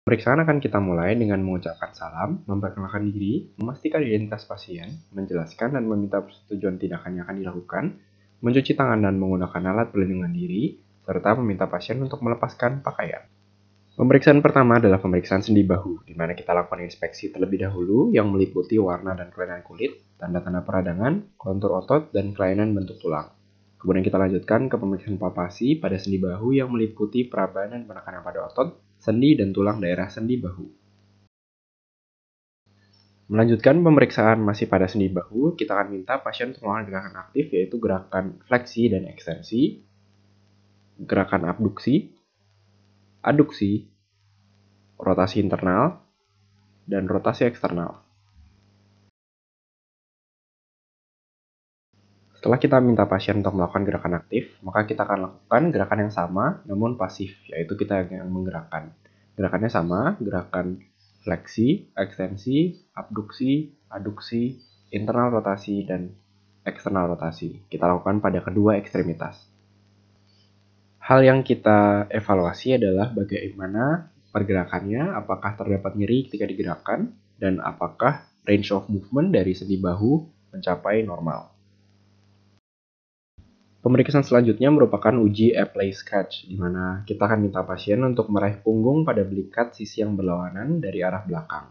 Pemeriksaan akan kita mulai dengan mengucapkan salam, memperkenalkan diri, memastikan identitas pasien, menjelaskan dan meminta persetujuan tindakan yang akan dilakukan, mencuci tangan dan menggunakan alat pelindungan diri, serta meminta pasien untuk melepaskan pakaian. Pemeriksaan pertama adalah pemeriksaan sendi bahu, di mana kita lakukan inspeksi terlebih dahulu yang meliputi warna dan kelainan kulit, tanda-tanda peradangan, kontur otot, dan kelainan bentuk tulang. Kemudian kita lanjutkan ke pemeriksaan palpasi pada sendi bahu yang meliputi peraba dan penekanan pada otot, sendi, dan tulang daerah sendi bahu. Melanjutkan pemeriksaan masih pada sendi bahu, kita akan minta pasien untuk melakukan gerakan aktif yaitu gerakan fleksi dan ekstensi, gerakan abduksi, aduksi, rotasi internal, dan rotasi eksternal. Setelah kita minta pasien untuk melakukan gerakan aktif, maka kita akan lakukan gerakan yang sama namun pasif, yaitu kita yang menggerakkan. Gerakannya sama, gerakan fleksi, ekstensi, abduksi, aduksi, internal rotasi, dan eksternal rotasi. Kita lakukan pada kedua ekstremitas. Hal yang kita evaluasi adalah bagaimana pergerakannya, apakah terdapat nyeri ketika digerakkan, dan apakah range of movement dari sendi bahu mencapai normal. Pemeriksaan selanjutnya merupakan uji apply scratch, di mana kita akan minta pasien untuk meraih punggung pada belikat sisi yang berlawanan dari arah belakang.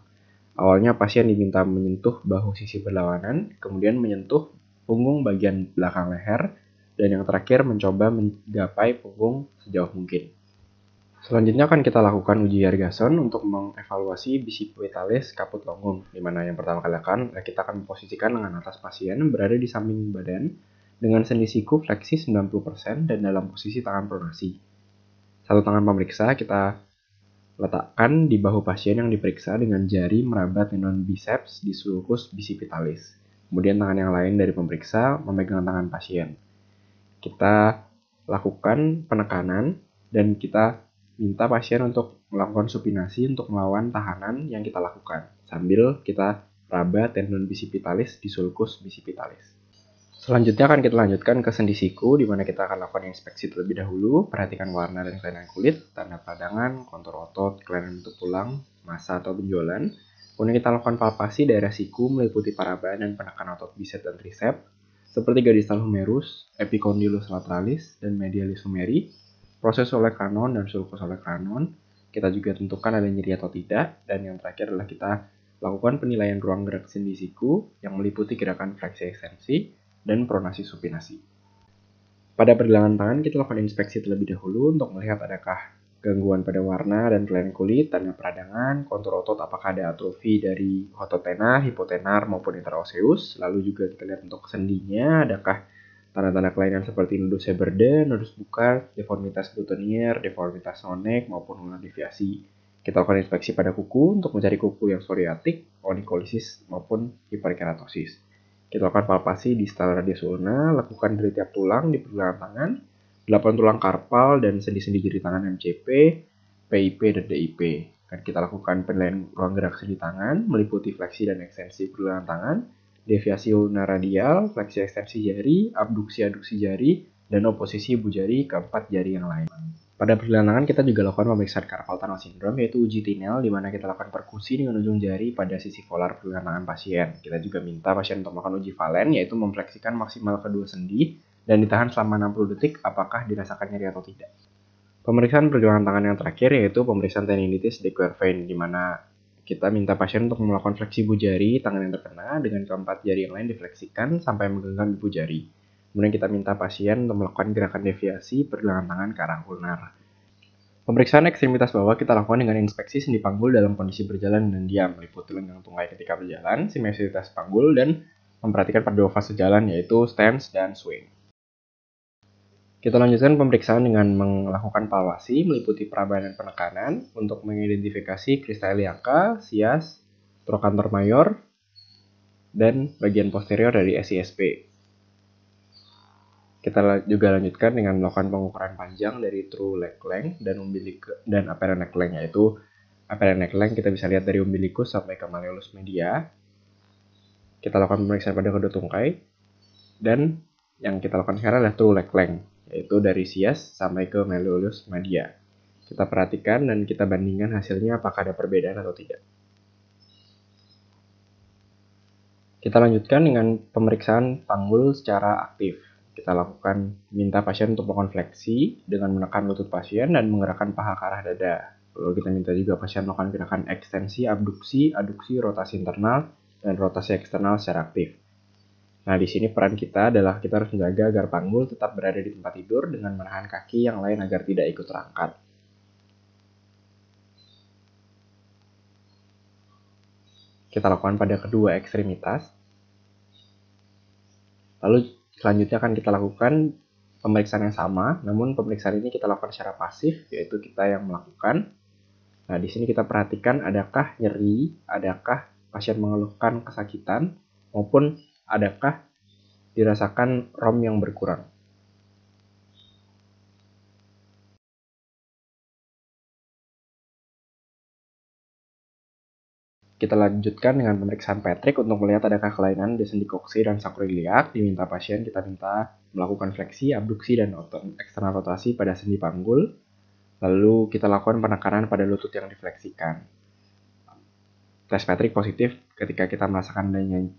Awalnya pasien diminta menyentuh bahu sisi berlawanan, kemudian menyentuh punggung bagian belakang leher, dan yang terakhir mencoba menggapai punggung sejauh mungkin. Selanjutnya akan kita lakukan uji Yergason untuk mengevaluasi bicipitalis caput longum, di mana yang pertama kali kita akan memposisikan lengan atas pasien berada di samping badan dengan sendi siku fleksi 90% dan dalam posisi tangan pronasi. Satu tangan pemeriksa kita letakkan di bahu pasien yang diperiksa dengan jari meraba tendon biceps di sulcus bicipitalis. Kemudian tangan yang lain dari pemeriksa memegang tangan pasien. Kita lakukan penekanan dan kita minta pasien untuk melakukan supinasi untuk melawan tahanan yang kita lakukan, sambil kita raba tendon bicipitalis di sulcus bicipitalis. Selanjutnya akan kita lanjutkan ke sendi siku, di mana kita akan lakukan inspeksi terlebih dahulu, perhatikan warna dan kelainan kulit, tanda peradangan, kontur otot, kelainan bentuk tulang, massa atau benjolan. Kemudian kita lakukan palpasi daerah siku meliputi paraba dan penekan otot bicep dan tricep, seperti gadistal humerus, epicondylus lateralis, dan medialis humeri, proses olecranon dan sulcus olecranon. Kita juga tentukan ada nyeri atau tidak, dan yang terakhir adalah kita lakukan penilaian ruang gerak sendi siku yang meliputi gerakan fleksi ekstensi dan pronasi supinasi. Pada pergelangan tangan kita lakukan inspeksi terlebih dahulu untuk melihat adakah gangguan pada warna dan kelainan kulit, tanda peradangan, kontur otot apakah ada atrofi dari otot hipotenar maupun intraoseus. Lalu juga kita lihat untuk sendinya adakah tanda-tanda kelainan seperti nodus Heberde, nodus Bucard, deformitas boutonniere, deformitas Sonek maupun ulnar deviasi. Kita lakukan inspeksi pada kuku untuk mencari kuku yang psoriatik, onycholisis maupun hiperkeratosis. Kita lakukan palpasi distal radius ulna, lakukan dari tiap tulang di pergelangan tangan, 8 tulang karpal dan sendi-sendi jari tangan MCP, PIP, dan DIP. Dan kita lakukan penilaian ruang gerak sendi tangan, meliputi fleksi dan ekstensi pergelangan tangan, deviasi ulna radial, fleksi ekstensi jari, abduksi-aduksi jari, dan oposisi ibu jari ke 4 jari yang lain. Pada pergelangan tangan kita juga lakukan pemeriksaan carpal tunnel syndrome, yaitu uji tinel di mana kita lakukan perkusi dengan ujung jari pada sisi polar pergelangan tangan pasien. Kita juga minta pasien untuk melakukan uji valen, yaitu memfleksikan maksimal kedua sendi dan ditahan selama 60 detik apakah dirasakan nyeri atau tidak. Pemeriksaan pergelangan tangan yang terakhir yaitu pemeriksaan tendinitis de Quervain, di mana kita minta pasien untuk melakukan fleksi ibu jari tangan yang terkena dengan keempat jari yang lain difleksikan sampai menggenggam ibu jari. Kemudian kita minta pasien untuk melakukan gerakan deviasi pergelangan tangan ke arah ulnar. Pemeriksaan ekstremitas bawah kita lakukan dengan inspeksi sendi panggul dalam kondisi berjalan dan diam, meliputi lenggang tungkai ketika berjalan, simetritas panggul, dan memperhatikan pada dua fase jalan yaitu stance dan swing. Kita lanjutkan pemeriksaan dengan melakukan palpasi meliputi peraba dan penekanan untuk mengidentifikasi krista iliaca, sias, trochanter mayor, dan bagian posterior dari SISP. Kita juga lanjutkan dengan melakukan pengukuran panjang dari true leg length dan apparent neck length, yaitu apparent neck length kita bisa lihat dari umbilicus sampai ke malleolus media. Kita lakukan pemeriksaan pada kedua tungkai, dan yang kita lakukan sekarang adalah true leg length, yaitu dari sias sampai ke malleolus media. Kita perhatikan dan kita bandingkan hasilnya apakah ada perbedaan atau tidak. Kita lanjutkan dengan pemeriksaan panggul secara aktif. Kita lakukan minta pasien untuk melakukan fleksi dengan menekan lutut pasien dan menggerakkan paha ke arah dada. Lalu kita minta juga pasien melakukan gerakan ekstensi, abduksi, aduksi, rotasi internal, dan rotasi eksternal secara aktif. Nah, di sini peran kita adalah kita harus menjaga agar panggul tetap berada di tempat tidur dengan menahan kaki yang lain agar tidak ikut terangkat. Kita lakukan pada kedua ekstremitas. Lalu selanjutnya akan kita lakukan pemeriksaan yang sama, namun pemeriksaan ini kita lakukan secara pasif, yaitu kita yang melakukan. Nah, di sini kita perhatikan adakah nyeri, adakah pasien mengeluhkan kesakitan, maupun adakah dirasakan ROM yang berkurang. Kita lanjutkan dengan pemeriksaan Patrick untuk melihat adakah kelainan di sendi koksi dan sakroiliak. Diminta pasien kita minta melakukan fleksi, abduksi, dan eksternal rotasi pada sendi panggul. Lalu kita lakukan penekanan pada lutut yang difleksikan. Tes Patrick positif ketika kita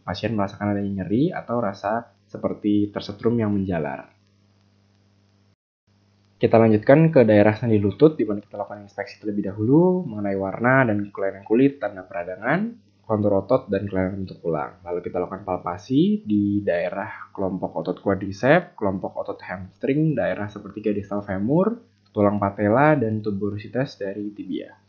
pasien merasakan adanya nyeri atau rasa seperti tersetrum yang menjalar. Kita lanjutkan ke daerah sendi lutut, di mana kita lakukan inspeksi terlebih dahulu mengenai warna dan kelainan kulit, tanda peradangan, kontur otot, dan kelainan bentuk tulang. Lalu kita lakukan palpasi di daerah kelompok otot quadriceps, kelompok otot hamstring, daerah sepertiga distal femur, tulang patella, dan tuberositas dari tibia.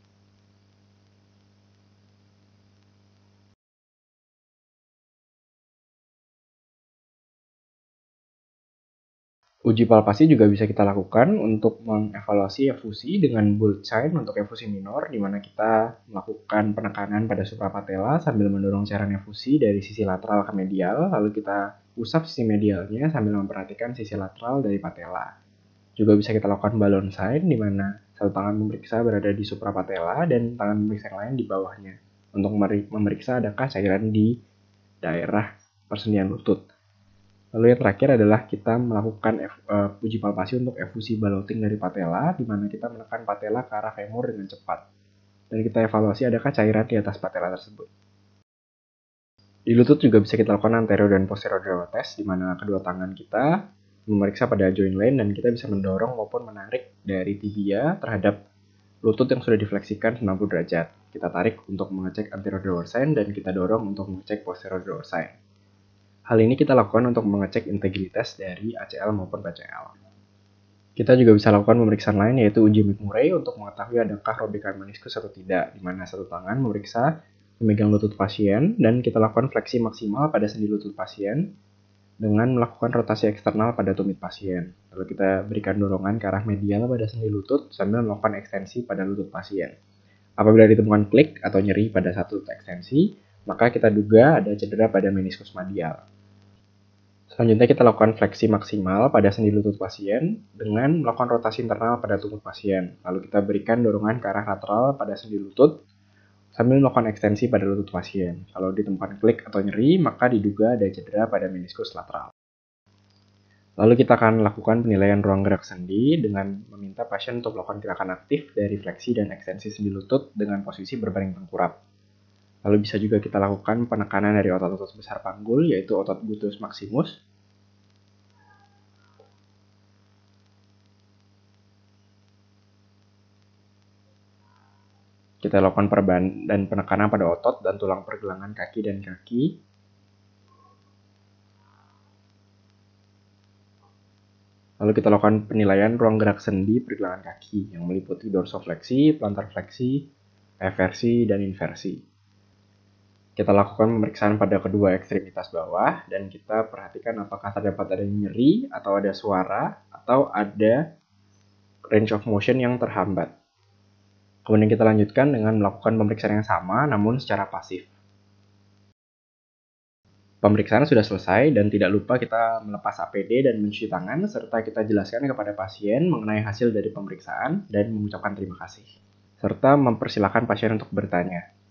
Uji palpasi juga bisa kita lakukan untuk mengevaluasi efusi dengan Bull sign untuk efusi minor, di mana kita melakukan penekanan pada suprapatella sambil mendorong cairan efusi dari sisi lateral ke medial, lalu kita usap sisi medialnya sambil memperhatikan sisi lateral dari patella. Juga bisa kita lakukan balloon sign, di mana satu tangan memeriksa berada di suprapatella dan tangan memeriksa yang lain di bawahnya, untuk memeriksa adakah cairan di daerah persendian lutut. Lalu yang terakhir adalah kita melakukan uji palpasi untuk efusi balloting dari patella, di mana kita menekan patella ke arah femur dengan cepat. Dan kita evaluasi adakah cairan di atas patella tersebut. Di lutut juga bisa kita lakukan anterior dan posterior draw test, di mana kedua tangan kita memeriksa pada joint line dan kita bisa mendorong maupun menarik dari tibia terhadap lutut yang sudah difleksikan 90 derajat. Kita tarik untuk mengecek anterior drawer sign dan kita dorong untuk mengecek posterior drawer sign. Hal ini kita lakukan untuk mengecek integritas dari ACL maupun PCL. Kita juga bisa lakukan pemeriksaan lain, yaitu uji McMurray untuk mengetahui adakah robekan meniskus atau tidak, di mana satu tangan memeriksa memegang lutut pasien dan kita lakukan fleksi maksimal pada sendi lutut pasien dengan melakukan rotasi eksternal pada tumit pasien. Lalu kita berikan dorongan ke arah medial pada sendi lutut sambil melakukan ekstensi pada lutut pasien. Apabila ditemukan klik atau nyeri pada satu lutut ekstensi, maka kita duga ada cedera pada meniskus medial. Selanjutnya kita lakukan fleksi maksimal pada sendi lutut pasien dengan melakukan rotasi internal pada tumit pasien. Lalu kita berikan dorongan ke arah lateral pada sendi lutut sambil melakukan ekstensi pada lutut pasien. Kalau ditemukan klik atau nyeri, maka diduga ada cedera pada meniskus lateral. Lalu kita akan lakukan penilaian ruang gerak sendi dengan meminta pasien untuk melakukan gerakan aktif dari fleksi dan ekstensi sendi lutut dengan posisi berbaring tengkurap. Lalu bisa juga kita lakukan penekanan dari otot-otot besar panggul, yaitu otot gluteus maximus. Kita lakukan perban dan penekanan pada otot dan tulang pergelangan kaki dan kaki. Lalu kita lakukan penilaian ruang gerak sendi pergelangan kaki yang meliputi dorsofleksi, plantar fleksi, eversi, dan inversi. Kita lakukan pemeriksaan pada kedua ekstremitas bawah dan kita perhatikan apakah terdapat ada nyeri atau ada suara atau ada range of motion yang terhambat. Kemudian kita lanjutkan dengan melakukan pemeriksaan yang sama namun secara pasif. Pemeriksaan sudah selesai dan tidak lupa kita melepas APD dan mencuci tangan serta kita jelaskan kepada pasien mengenai hasil dari pemeriksaan dan mengucapkan terima kasih. Serta mempersilahkan pasien untuk bertanya.